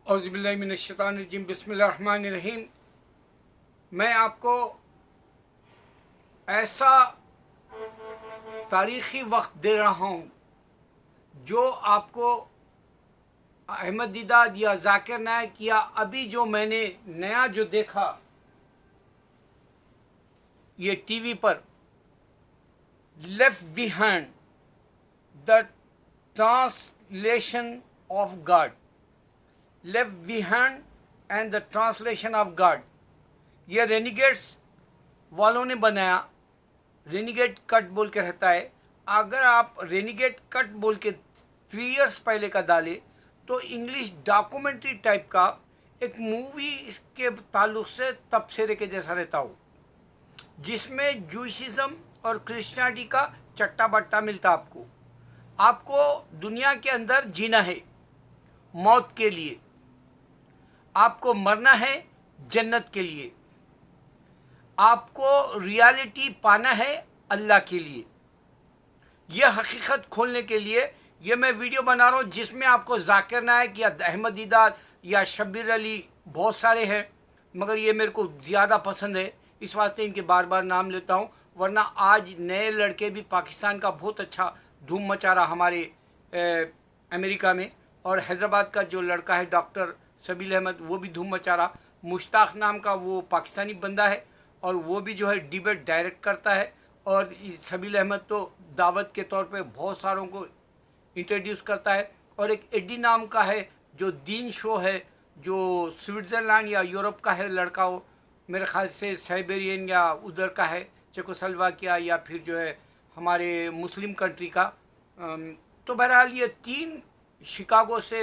औज़ुबिल्लाहिमिनश्शैतानिर्रजीम बिस्मिल्लाहिर्रहमानिर्रहीम। मैं आपको ऐसा तारीख़ी वक्त दे रहा हूँ जो आपको अहमद दीदात या जाकिर नायक या अभी जो मैंने नया जो देखा ये टीवी पर, left behind the translation of God, left behind and the translation of God, ये रेनिगेट्स वालों ने बनाया। रेनिगेट कट बोल के रहता है। अगर आप रेनिगेट कट बोल के 3 इयर्स पहले का डाले तो इंग्लिश डॉक्यूमेंट्री टाइप का एक मूवी के ताल्लुक से तबसरे के जैसा रहता हो, जिसमें जूइशिज्म और क्रिश्चियनिटी का चट्टा बट्टा मिलता। आपको दुनिया के अंदर जीना है मौत के लिए, आपको मरना है जन्नत के लिए, आपको रियलिटी पाना है अल्लाह के लिए। यह हकीकत खोलने के लिए ये मैं वीडियो बना रहा हूँ, जिसमें आपको जाकिर नायक या अहमद दीदात या शब्बीर अली बहुत सारे हैं, मगर ये मेरे को ज़्यादा पसंद है, इस वास्ते इनके बार बार नाम लेता हूँ। वरना आज नए लड़के भी पाकिस्तान का बहुत अच्छा धूम मचा रहा हमारे अमेरिका में, और हैदराबाद का जो लड़का है डॉक्टर सबील अहमद वो भी धूम मचा रहा। मुश्ताक नाम का वो पाकिस्तानी बंदा है और वो भी जो है डिबेट डायरेक्ट करता है, और सबील अहमद तो दावत के तौर पे बहुत सारों को इंट्रोड्यूस करता है। और एक एडी नाम का है जो दीन शो है, जो स्विट्ज़रलैंड या यूरोप का है लड़का, वो मेरे ख्याल से साइबेरियन या उधर का है, चेकोस्लोवाकिया या फिर जो है हमारे मुस्लिम कंट्री का। तो बहरहाल ये 3 शिकागो से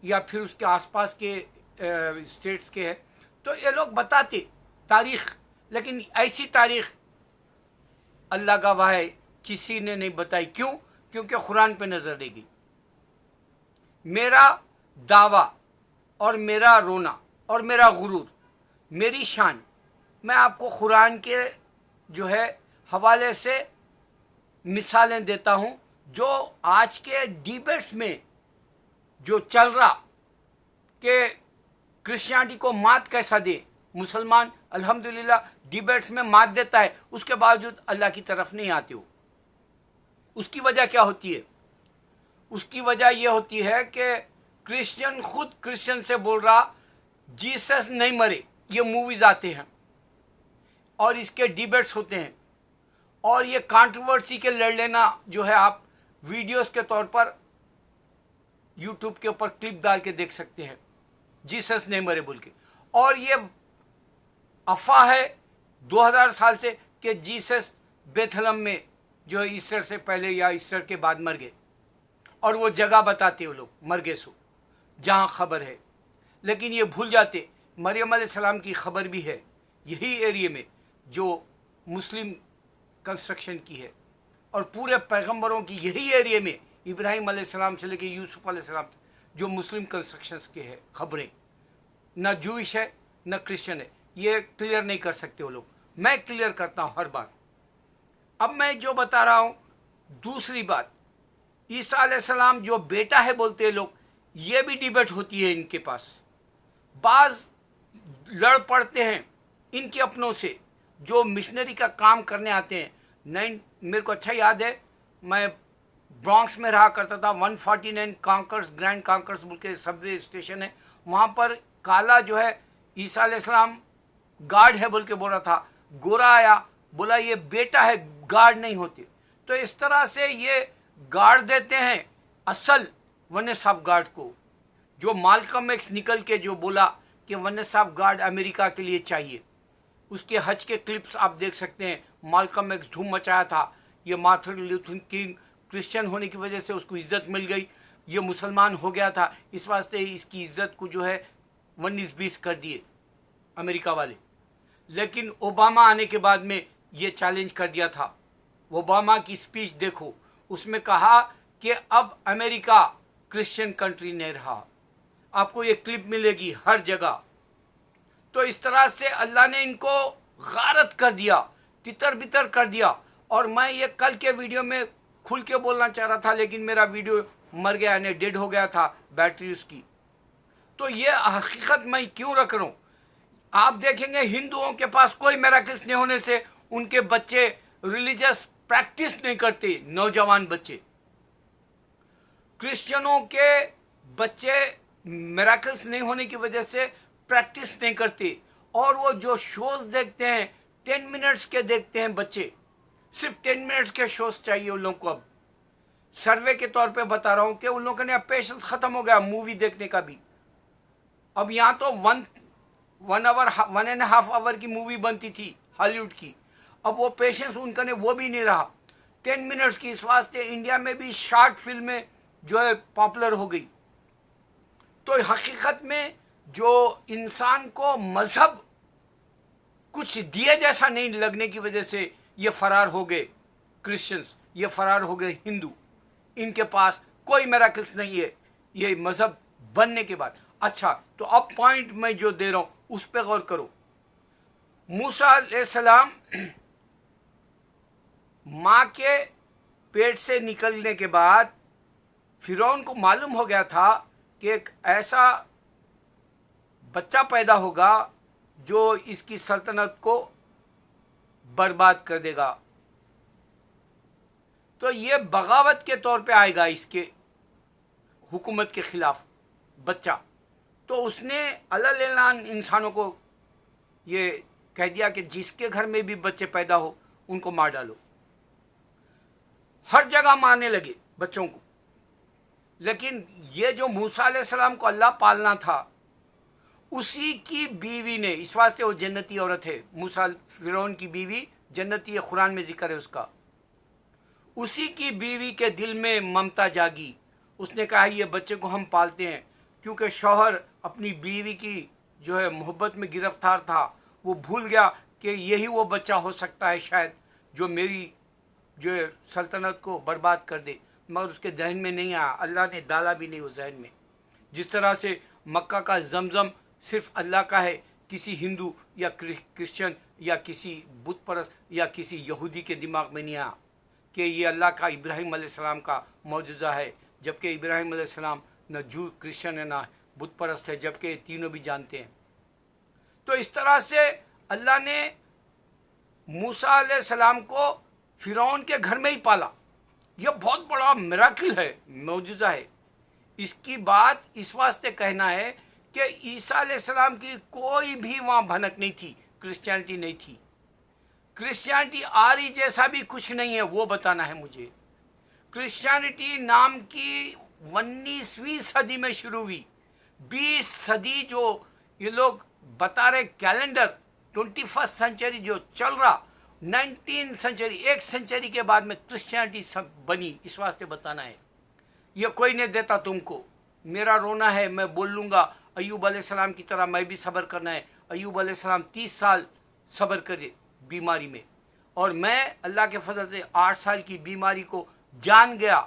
या फिर उसके आसपास के स्टेट्स के हैं। तो ये लोग बताते तारीख़, लेकिन ऐसी तारीख़ अल्लाह का वाह है किसी ने नहीं बताई। क्यों? क्योंकि कुरान पे नज़र देगी। मेरा दावा और मेरा रोना और मेरा गुरूर, मेरी शान, मैं आपको कुरान के जो है हवाले से मिसालें देता हूँ, जो आज के डिबेट्स में जो चल रहा कि क्रिश्चियनिटी को मात कैसा दे। मुसलमान अल्हम्दुलिल्लाह डिबेट्स में मात देता है, उसके बावजूद अल्लाह की तरफ नहीं आते हो। उसकी वजह क्या होती है? उसकी वजह यह होती है कि क्रिश्चियन खुद क्रिश्चियन से बोल रहा जीसस नहीं मरे, ये मूवीज़ आते हैं और इसके डिबेट्स होते हैं, और ये कंट्रोवर्सी के लड़ लेना जो है आप वीडियोस के तौर पर यूट्यूब के ऊपर क्लिप डाल के देख सकते हैं, जीसस नहीं मरे बोल के। और ये अफवाह है 2000 साल से कि जीसस बेथलम में जो है ईस्टर से पहले या ईस्टर के बाद मर गए, और वो जगह बताते वो लोग मर गए सो जहाँ खबर है। लेकिन ये भूल जाते मरियम अलैहिस्सलाम की खबर भी है यही एरिया में जो मुस्लिम कंस्ट्रक्शन की है, और पूरे पैगंबरों की यही एरिया में इब्राहिम अलैहिस्सलाम से लेकर यूसुफ अलैहिस्सलाम जो मुस्लिम कंस्ट्रक्शंस के है खबरें। न जूइश है न क्रिश्चियन है, ये क्लियर नहीं कर सकते वो लोग, मैं क्लियर करता हूँ हर बार। अब मैं जो बता रहा हूँ, दूसरी बात, ईसा अलैहिस्सलाम जो बेटा है बोलते हैं लोग, ये भी डिबेट होती है इनके पास। बाज लड़ पड़ते हैं इनके अपनों से जो मिशनरी का काम करने आते हैं। मेरे को अच्छा याद है, मैं ब्रॉन्क्स में रहा करता था, 149 कांकर्स ग्रैंड कांकर्स बोल के सबवे स्टेशन है, वहाँ पर काला जो है ईसा अलैहिस्सलाम गार्ड है बोल के बोल रहा था, गोरा आया बोला ये बेटा है, गार्ड नहीं होते। तो इस तरह से ये गार्ड देते हैं असल वनेस ऑफ गार्ड को, जो माल्कम एक्स निकल के जो बोला कि वनेस ऑफ गार्ड अमेरिका के लिए चाहिए। उसके हज के क्लिप्स आप देख सकते हैं, माल्कम एक्स धूम मचाया था। ये मार्टिन लूथर किंग क्रिश्चियन होने की वजह से उसको इज्जत मिल गई, ये मुसलमान हो गया था, इस वास्ते इसकी इज्जत को जो है 19-20 कर दिए अमेरिका वाले। लेकिन ओबामा आने के बाद में ये चैलेंज कर दिया था। ओबामा की स्पीच देखो, उसमें कहा कि अब अमेरिका क्रिश्चियन कंट्री नहीं रहा। आपको ये क्लिप मिलेगी हर जगह। तो इस तरह से अल्लाह ने इनको गारत कर दिया, तितर बितर कर दिया। और मैं ये कल के वीडियो में खुल के बोलना चाह रहा था, लेकिन मेरा वीडियो मर गया, यानी डेड हो गया था बैटरी उसकी। तो ये हकीकत मैं क्यों रख रहा हूँ? आप देखेंगे हिंदुओं के पास कोई मिरेकल्स नहीं होने से उनके बच्चे रिलीजियस प्रैक्टिस नहीं करते, नौजवान बच्चे। क्रिश्चियनों के बच्चे मिरेकल्स नहीं होने की वजह से प्रैक्टिस नहीं करते, और वो जो शोज देखते हैं 10 मिनट्स के देखते हैं बच्चे, सिर्फ 10 मिनट्स के शोज चाहिए उन लोगों को। अब सर्वे के तौर पे बता रहा हूं कि उन लोगों ने अब पेशेंस खत्म हो गया मूवी देखने का भी। अब यहाँ तो 1.5 आवर की मूवी बनती थी हॉलीवुड की, अब वो पेशेंस उनका ने वो भी नहीं रहा 10 मिनट्स की। इस वास्ते इंडिया में भी शॉर्ट फिल्में जो है पॉपुलर हो गई। तो हकीकत में जो इंसान को मजहब कुछ दिए जैसा नहीं लगने की वजह से ये फरार हो गए क्रिश्चियंस, ये फरार हो गए हिंदू। इनके पास कोई मिरेकल्स नहीं है ये मजहब बनने के बाद। अच्छा, तो अब पॉइंट मैं जो दे रहा हूं उस पर गौर करो। मूसा अलैहिस्सलाम मां के पेट से निकलने के बाद फिरौन को मालूम हो गया था कि एक ऐसा बच्चा पैदा होगा जो इसकी सल्तनत को बर्बाद कर देगा। तो ये बगावत के तौर पे आएगा इसके हुकूमत के खिलाफ बच्चा। तो उसने अलग इंसानों को ये कह दिया कि जिसके घर में भी बच्चे पैदा हो उनको मार डालो। हर जगह मारने लगे बच्चों को। लेकिन ये जो मूसा अलैहिस्सलाम को अल्लाह पालना था, उसी की बीवी ने, इस वास्ते वो जन्नती औरत है, मूसा फिरौन की बीवी जन्नती है, कुरान में जिक्र है उसका। उसी की बीवी के दिल में ममता जागी। उसने कहा ये बच्चे को हम पालते हैं, क्योंकि शौहर अपनी बीवी की जो है मोहब्बत में गिरफ्तार था। वो भूल गया कि यही वो बच्चा हो सकता है शायद जो मेरी जो है सल्तनत को बर्बाद कर दे, मगर उसके जहन में नहीं आया, अल्लाह ने डाला भी नहीं उस जहन में। जिस तरह से मक्का का जमजम सिर्फ अल्लाह का है, किसी हिंदू या क्रिश्चियन या किसी बुत परस्त या किसी यहूदी के दिमाग में नहीं आया कि ये अल्लाह का इब्राहिम अलैहिस्सलाम का मौजूदा है, जबकि इब्राहिम अलैहिस्सलाम न जू क्रिश्चियन है ना बुत परस्त है, जबकि तीनों भी जानते हैं। तो इस तरह से अल्लाह ने मूसा अलैहिस्सलाम को फिरौन के घर में ही पाला। यह बहुत बड़ा मिराकिल है, मौजूदा है। इसकी बात इस वास्ते कहना है कि ईसा अलैहिस्सलाम की कोई भी वहाँ भनक नहीं थी, क्रिश्चियनिटी नहीं थी। क्रिश्चियनिटी आरी जैसा भी कुछ नहीं है, वो बताना है मुझे। क्रिश्चियनिटी नाम की 19वीं सदी में शुरू हुई। 20 सदी जो ये लोग बता रहे कैलेंडर 21st सेंचुरी जो चल रहा, 19th सेंचुरी, एक सेंचुरी के बाद में क्रिश्चियनिटी सब बनी। इस वास्ते बताना है, ये कोई नहीं देता तुमको। मेरा रोना है, मैं बोल लूँगा अय्यूब अलैहिस्सलाम की तरह मैं भी सब्र करना है। अय्यूब अलैहिस्सलाम 30 साल सब्र करे बीमारी में, और मैं अल्लाह के फजल से 8 साल की बीमारी को जान गया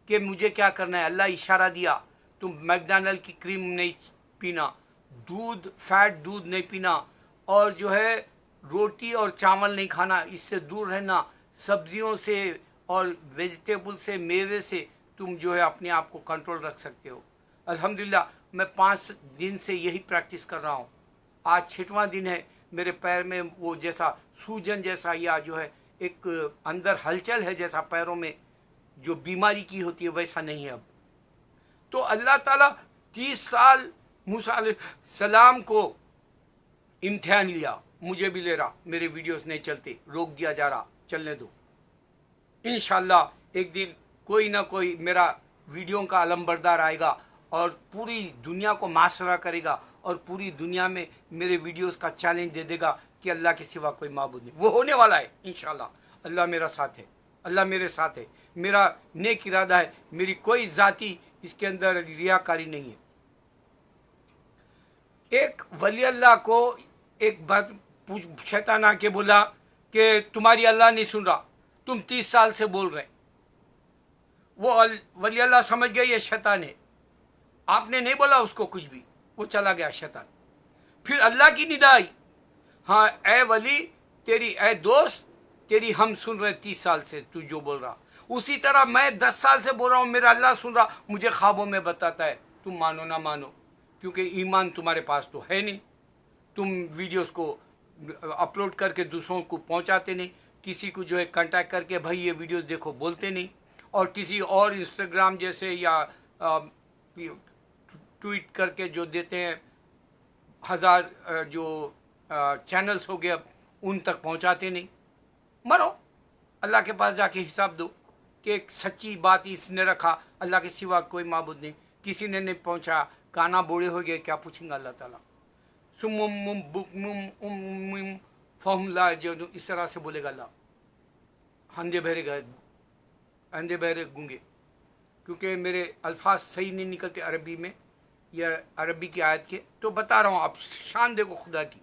कि मुझे क्या करना है। अल्लाह इशारा दिया, तुम मैकडॉनल्ड की क्रीम नहीं पीना, दूध फैट दूध नहीं पीना, और जो है रोटी और चावल नहीं खाना, इससे दूर रहना। सब्जियों से और वेजिटेबल से, मेवे से तुम जो है अपने आप को कंट्रोल रख सकते हो। अल्हम्दुलिल्लाह मैं 5 दिन से यही प्रैक्टिस कर रहा हूँ। आज 6वां दिन है। मेरे पैर में वो जैसा सूजन जैसा या जो है एक अंदर हलचल है जैसा पैरों में जो बीमारी की होती है, वैसा नहीं है अब। तो अल्लाह ताला 30 साल मूसा अलैहिस्सलाम को इम्तिहान लिया, मुझे भी ले रहा। मेरे वीडियोस नहीं चलते, रोक दिया जा रहा, चलने दो। इंशाल्लाह एक दिन कोई ना कोई मेरा वीडियो का अलमबरदार आएगा और पूरी दुनिया को मासरा करेगा, और पूरी दुनिया में मेरे वीडियोस का चैलेंज दे देगा कि अल्लाह के सिवा कोई माबूद नहीं। वो होने वाला है इंशाल्लाह। अल्लाह मेरा साथ है, अल्लाह मेरे साथ है। मेरा नेक इरादा है, मेरी कोई जाति इसके अंदर रियाकारी नहीं है। एक वली अल्लाह को एक बात शैतान आके बोला कि तुम्हारी अल्लाह नहीं सुन रहा, तुम 30 साल से बोल रहे। वो वली अल्लाह समझ गया ये शैतान है, आपने नहीं बोला उसको कुछ भी, वो चला गया शैतान। फिर अल्लाह की निदा आई, हाँ ए वली तेरी, ए दोस्त तेरी हम सुन रहे 30 साल से तू जो बोल रहा। उसी तरह मैं 10 साल से बोल रहा हूँ, मेरा अल्लाह सुन रहा, मुझे ख्वाबों में बताता है, तुम मानो ना मानो। क्योंकि ईमान तुम्हारे पास तो है नहीं। तुम वीडियोस को अपलोड करके दूसरों को पहुंचाते नहीं, किसी को जो है कांटेक्ट करके भाई ये वीडियोस देखो बोलते नहीं, और किसी और इंस्टाग्राम जैसे या ट्वीट करके जो देते हैं, 1000 जो चैनल्स हो गए अब उन तक पहुंचाते नहीं। मरो, अल्लाह के पास जाके हिसाब दो कि एक सच्ची बात इसने रखा, अल्लाह के सिवा कोई माबूद नहीं, किसी ने नहीं पहुंचा, काना बूढ़े हो गए, क्या पूछेंगे अल्लाह ताला। सुमुम बुकमुम फहमला, जो इस तरह से बोलेगा अल्लाह। अंधे बहरे गूंगे, क्योंकि मेरे अल्फाज सही नहीं निकलते अरबी में या अरबी की आयत के, तो बता रहा हूँ। आप शान देखो खुदा की।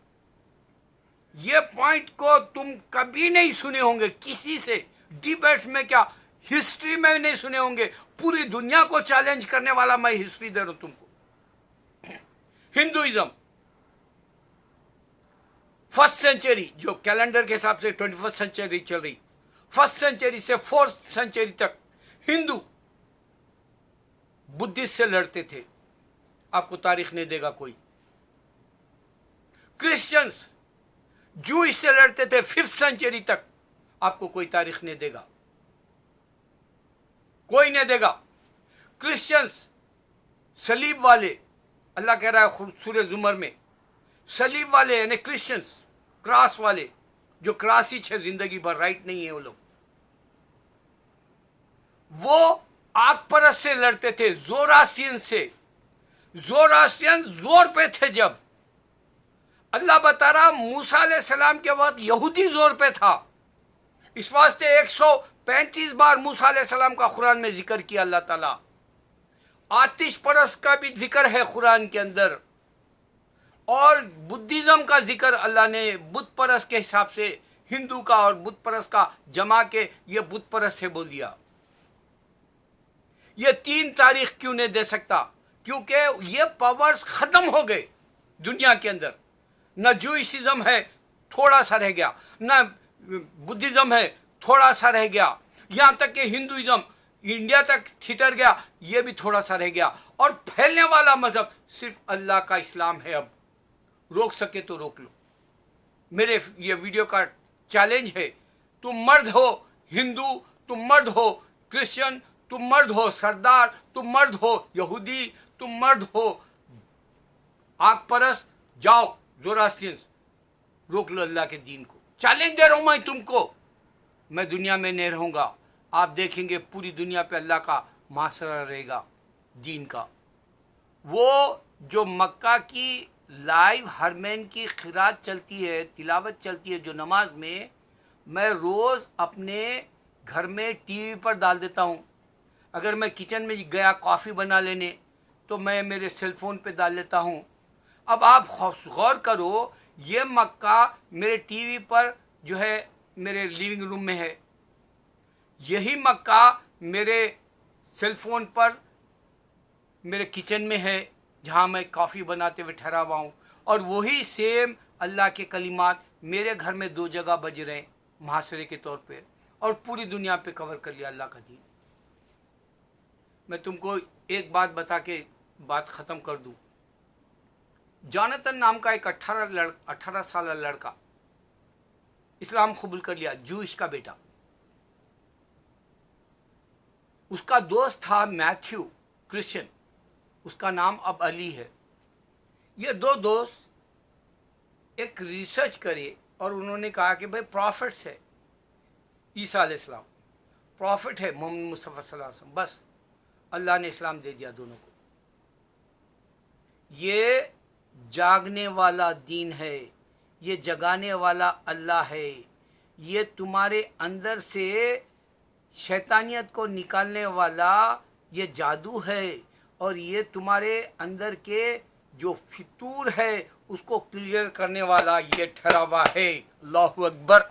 ये पॉइंट को तुम कभी नहीं सुने होंगे किसी से, डिबेट्स में क्या, हिस्ट्री में नहीं सुने होंगे। पूरी दुनिया को चैलेंज करने वाला मैं हिस्ट्री दे रहा हूं तुमको। हिंदुइज्म फर्स्ट सेंचुरी, जो कैलेंडर के हिसाब से 21st सेंचुरी चल रही, फर्स्ट सेंचुरी से 4th सेंचुरी तक हिंदू बुद्धिस्ट से लड़ते थे, आपको तारीख नहीं देगा कोई। क्रिश्चियंस जूइश से लड़ते थे 5th सेंचुरी तक, आपको कोई तारीख नहीं देगा, कोई नहीं देगा। क्रिश्चियंस सलीब वाले, अल्लाह कह रहा है सूरह जुमर में, सलीब वाले यानी क्रिश्चियंस, क्रॉस वाले, जो क्रॉसी है जिंदगी भर, राइट नहीं है वो लोग, वो आग परस से लड़ते थे, जोरास्ट्रियन से। जोरास्ट्रियन जोर पे थे। जब अल्लाह बता रहा मूसा अलैहिस्सलाम के वक्त यहूदी जोर पे था, इस वास्ते 135 बार मूसा अलैहिस्सलाम का कुरान में जिक्र किया अल्लाह ताला। आतिश परस्त का भी जिक्र है कुरान के अंदर, और बुद्धिज्म का जिक्र अल्लाह ने बुत परस्त के हिसाब से, हिंदू का और बुत परस्त का जमा के ये बुत परस्त है बोल दिया। ये 3 तारीख क्यों नहीं दे सकता? क्योंकि ये पावर्स खत्म हो गए दुनिया के अंदर। न जूइसिज्म है, थोड़ा सा रह गया, न बुद्धिज्म है, थोड़ा सा रह गया, यहां तक कि हिंदुइज्म इंडिया तक छितर गया, ये भी थोड़ा सा रह गया। और फैलने वाला मजहब सिर्फ अल्लाह का इस्लाम है। अब रोक सके तो रोक लो। मेरे ये वीडियो का चैलेंज है, तुम मर्द हो हिंदू, तुम मर्द हो क्रिश्चियन, तुम मर्द हो सरदार, तुम मर्द हो यहूदी, तुम मर्द हो आग परस, जाओ जोरास्ट्रियंस, रोक लो अल्लाह के दीन को। चैलेंज दे रहा हूं मैं तुमको। मैं दुनिया में नहीं रहूंगा, आप देखेंगे पूरी दुनिया पे अल्लाह का मासरा रहेगा दीन का। वो जो मक्का की लाइव हरमैन की खिरात चलती है, तिलावत चलती है जो नमाज में, मैं रोज़ अपने घर में टीवी पर डाल देता हूँ। अगर मैं किचन में गया कॉफ़ी बना लेने तो मैं मेरे सेलफोन पे डाल लेता हूँ। अब आप गौर करो, ये मक्का मेरे टीवी पर जो है मेरे लिविंग रूम में है, यही मक्का मेरे सेलफोन पर मेरे किचन में है जहाँ मैं कॉफ़ी बनाते हुए ठहरा हुआ हूँ। और वही सेम अल्लाह के कलिमात मेरे घर में 2 जगह बज रहे हैं मुहासरे के तौर पे, और पूरी दुनिया पे कवर कर लिया अल्लाह का दीन। मैं तुमको एक बात बता के बात ख़त्म कर दूँ। जॉनथन नाम का एक 18 साल लड़का इस्लाम कबूल कर लिया, जूइश का बेटा। उसका दोस्त था मैथ्यू, क्रिश्चियन, उसका नाम अब अली है। ये 2 दोस्त एक रिसर्च करे और उन्होंने कहा कि भाई प्रॉफिट्स है, ईसा अलैहिस्सलाम प्रॉफिट है, मोहम्मद मुस्तफ़ा सल्लल्लाहु अलैहि वसल्लम, बस अल्लाह ने इस्लाम दे दिया दोनों को। ये जागने वाला दीन है, ये जगाने वाला अल्लाह है, ये तुम्हारे अंदर से शैतानियत को निकालने वाला ये जादू है, और ये तुम्हारे अंदर के जो फितूर है उसको क्लियर करने वाला ये ठहरा हुआ है। अल्लाहु अकबर।